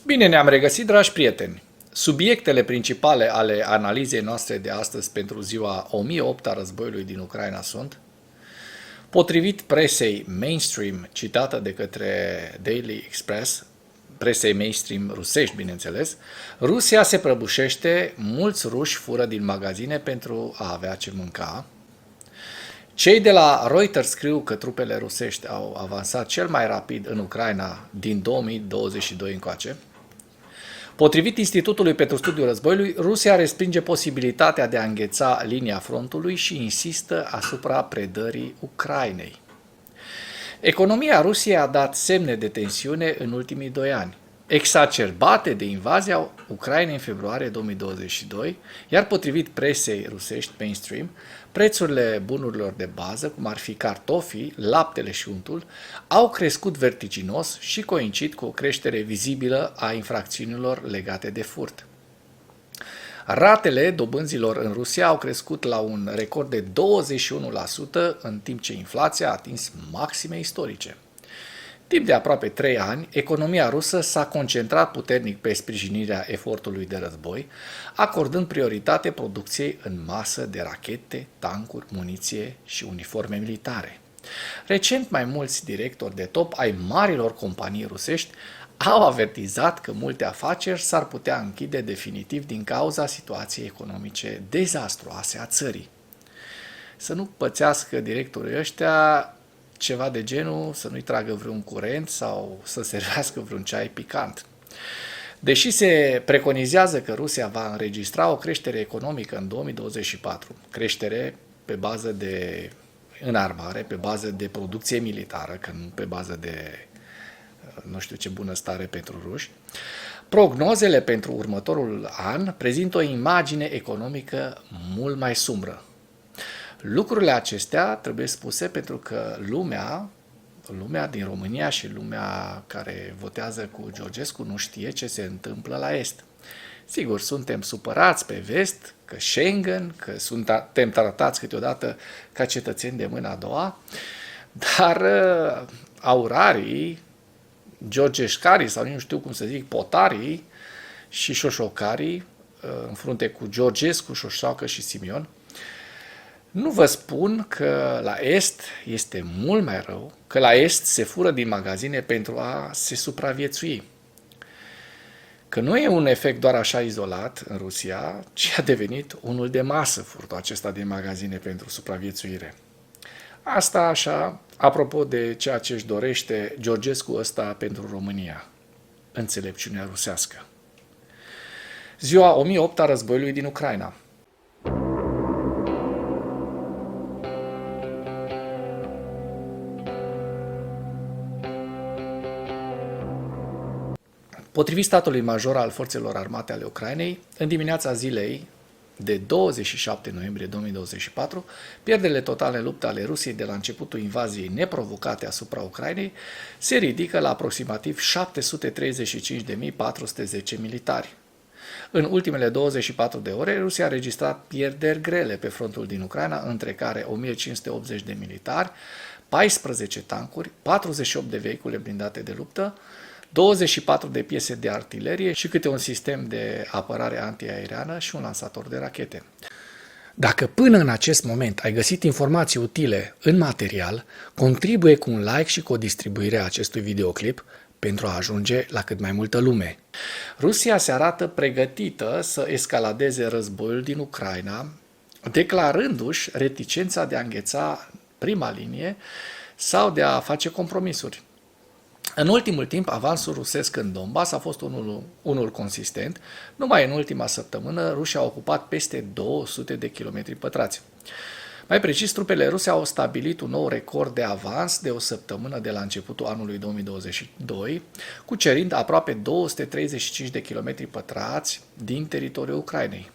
Bine ne-am regăsit, dragi prieteni! Subiectele principale ale analizei noastre de astăzi pentru ziua 1008 a războiului din Ucraina sunt: potrivit presei mainstream citată de către Daily Express, presei mainstream rusești, bineînțeles, Rusia se prăbușește, mulți ruși fură din magazine pentru a avea ce mânca. Cei de la Reuters scriu că trupele rusești au avansat cel mai rapid în Ucraina din 2022 încoace. Potrivit Institutului pentru Studiul Războiului, Rusia respinge posibilitatea de a îngheța linia frontului și insistă asupra predării Ucrainei. Economia Rusiei a dat semne de tensiune în ultimii 2 ani, exacerbate de invazia Ucrainei în februarie 2022, iar potrivit presei rusești mainstream, prețurile bunurilor de bază, cum ar fi cartofii, laptele și untul, au crescut vertiginos și coincid cu o creștere vizibilă a infracțiunilor legate de furt. Ratele dobânzilor în Rusia au crescut la un record de 21%, în timp ce inflația a atins maxime istorice. Timp de aproape 3 ani, economia rusă s-a concentrat puternic pe sprijinirea efortului de război, acordând prioritate producției în masă de rachete, tancuri, muniție și uniforme militare. Recent, mai mulți directori de top ai marilor companii rusești au avertizat că multe afaceri s-ar putea închide definitiv din cauza situației economice dezastruoase a țării. Să nu pățească directorii ăștia ceva de genul, să nu-i tragă vreun curent sau să servească vreun ceai picant. Deși se preconizează că Rusia va înregistra o creștere economică în 2024, creștere pe bază de înarmare, pe bază de producție militară, că nu pe bază de nu știu ce bunăstare pentru ruși, prognozele pentru următorul an prezintă o imagine economică mult mai sumbră. Lucrurile acestea trebuie spuse pentru că lumea din România și lumea care votează cu Georgescu nu știe ce se întâmplă la Est. Sigur, suntem supărați pe Vest, că Schengen, că suntem tratați câteodată ca cetățeni de mâna a doua, dar aurarii, georgescarii sau nu știu cum să zic, potarii și șoșocarii, în frunte cu Georgescu, Șoșoacă și Simion, nu vă spun că la Est este mult mai rău, că la Est se fură din magazine pentru a se supraviețui. Că nu e un efect doar așa izolat în Rusia, ci a devenit unul de masă furtul acesta din magazine pentru supraviețuire. Asta așa, apropo de ceea ce își dorește Georgescu ăsta pentru România, înțelepciunea rusească. Ziua 1008 a războiului din Ucraina. Potrivit statului major al forțelor armate ale Ucrainei, în dimineața zilei de 27 noiembrie 2024, pierderile totale în luptă ale Rusiei de la începutul invaziei neprovocate asupra Ucrainei se ridică la aproximativ 735.410 militari. În ultimele 24 de ore, Rusia a registrat pierderi grele pe frontul din Ucraina, între care 1580 de militari, 14 tancuri, 48 de vehicule blindate de luptă, 24 de piese de artilerie și câte un sistem de apărare antiaeriană și un lansator de rachete. Dacă până în acest moment ai găsit informații utile în material, contribuie cu un like și cu o distribuire a acestui videoclip pentru a ajunge la cât mai multă lume. Rusia se arată pregătită să escaladeze războiul din Ucraina, declarându-și reticența de a îngheța prima linie sau de a face compromisuri. În ultimul timp, avansul rusesc în Donbass a fost unul consistent. Numai în ultima săptămână, rușii au ocupat peste 200 de kilometri pătrați. Mai precis, trupele ruse au stabilit un nou record de avans de o săptămână de la începutul anului 2022, cucerind aproape 235 de kilometri pătrați din teritoriul Ucrainei.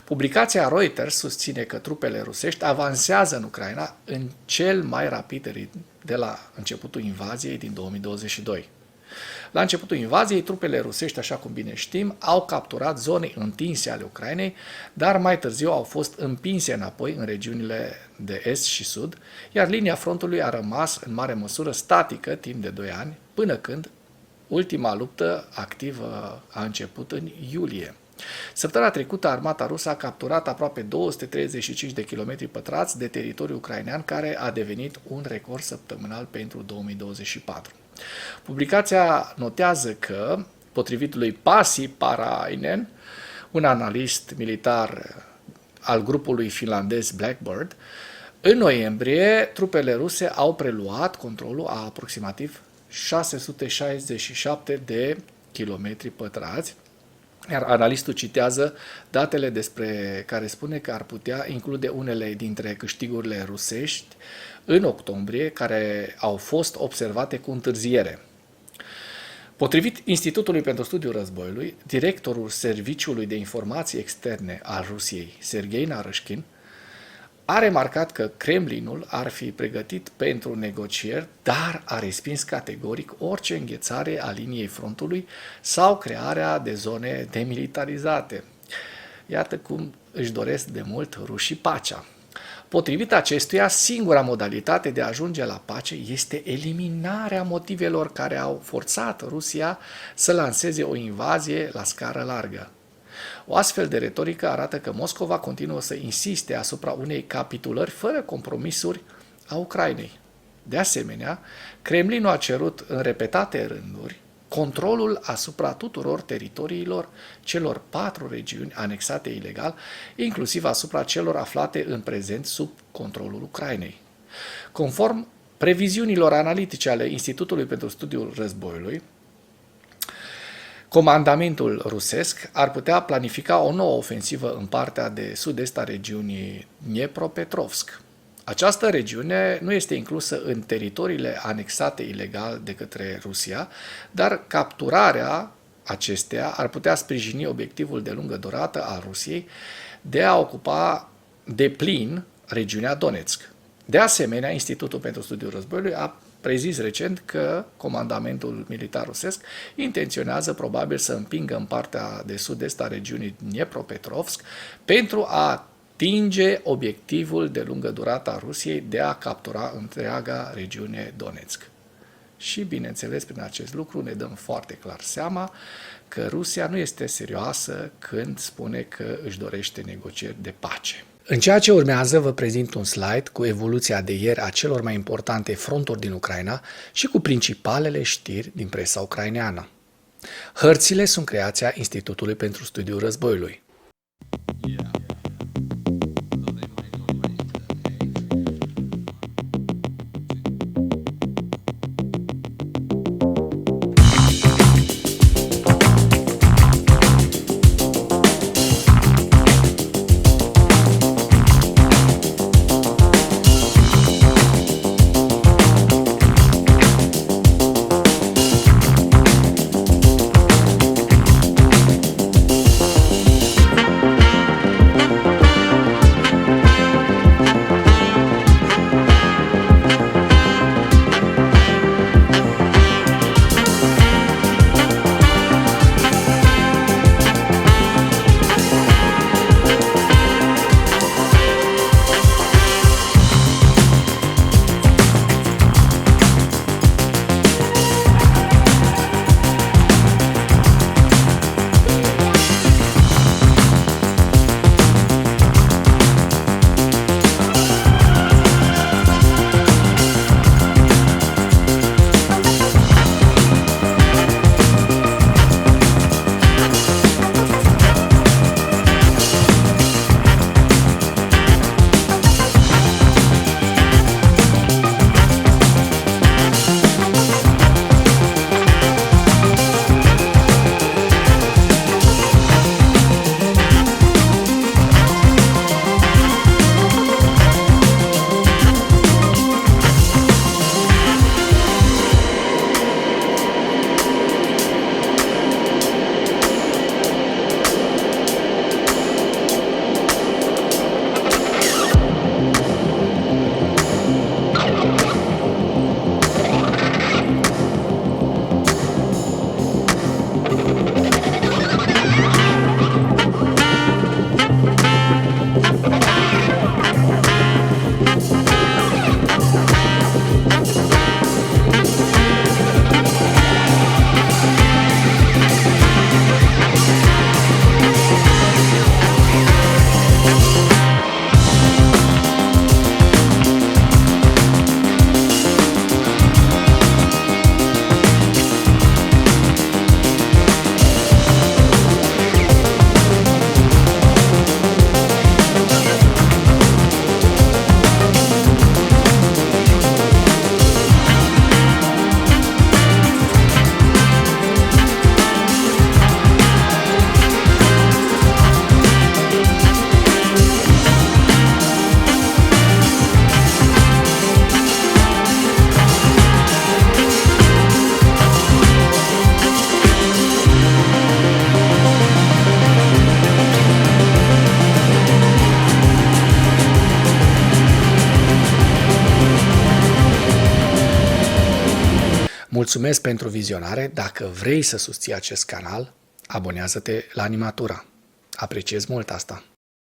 Publicația Reuters susține că trupele rusești avansează în Ucraina în cel mai rapid ritm de la începutul invaziei din 2022. La începutul invaziei, trupele rusești, așa cum bine știm, au capturat zone întinse ale Ucrainei, dar mai târziu au fost împinse înapoi în regiunile de est și sud, iar linia frontului a rămas în mare măsură statică timp de 2 ani, până când Ultima luptă activă a început în iulie. Săptămâna trecută, armata rusă a capturat aproape 235 de kilometri pătrați de teritoriu ucrainean, care a devenit un record săptămânal pentru 2024. Publicația notează că, potrivit lui Pasi Parainen, un analist militar al grupului finlandez Blackbird, în noiembrie, trupele ruse au preluat controlul a aproximativ 667 de kilometri pătrați, iar analistul citează datele despre care spune că ar putea include unele dintre câștigurile rusești în octombrie, care au fost observate cu întârziere. Potrivit Institutului pentru Studiul Războiului, directorul Serviciului de Informații Externe al Rusiei, Sergei Narășkin, a remarcat că Kremlinul ar fi pregătit pentru negocieri, dar a respins categoric orice înghețare a liniei frontului sau crearea de zone demilitarizate. Iată cum își doresc de mult rușii pacea. Potrivit acestuia, singura modalitate de a ajunge la pace este eliminarea motivelor care au forțat Rusia să lanseze o invazie la scară largă. O astfel de retorică arată că Moscova continuă să insiste asupra unei capitulări fără compromisuri a Ucrainei. De asemenea, Kremlinul a cerut în repetate rânduri controlul asupra tuturor teritoriilor celor 4 regiuni anexate ilegal, inclusiv asupra celor aflate în prezent sub controlul Ucrainei. Conform previziunilor analitice ale Institutului pentru Studiul Războiului, comandamentul rusesc ar putea planifica o nouă ofensivă în partea de sud-est a regiunii Dnepropetrovsk. Această regiune nu este inclusă în teritoriile anexate ilegal de către Rusia, dar capturarea acesteia ar putea sprijini obiectivul de lungă durată al Rusiei de a ocupa de plin regiunea Donetsk. De asemenea, Institutul pentru Studiul Războiului a prezis recent că comandamentul militar rusesc intenționează probabil să împingă în partea de sud-est a regiunii Dnepropetrovsk pentru a atinge obiectivul de lungă durată a Rusiei de a captura întreaga regiune Donetsk. Și, bineînțeles, prin acest lucru ne dăm foarte clar seama că Rusia nu este serioasă când spune că își dorește negocieri de pace. În ceea ce urmează, vă prezint un slide cu evoluția de ieri a celor mai importante fronturi din Ucraina și cu principalele știri din presa ucraineană. Hărțile sunt creația Institutului pentru Studiul Războiului. mulțumesc pentru vizionare. Dacă vrei să susții acest canal, abonează-te la Animatura. Apreciez mult asta.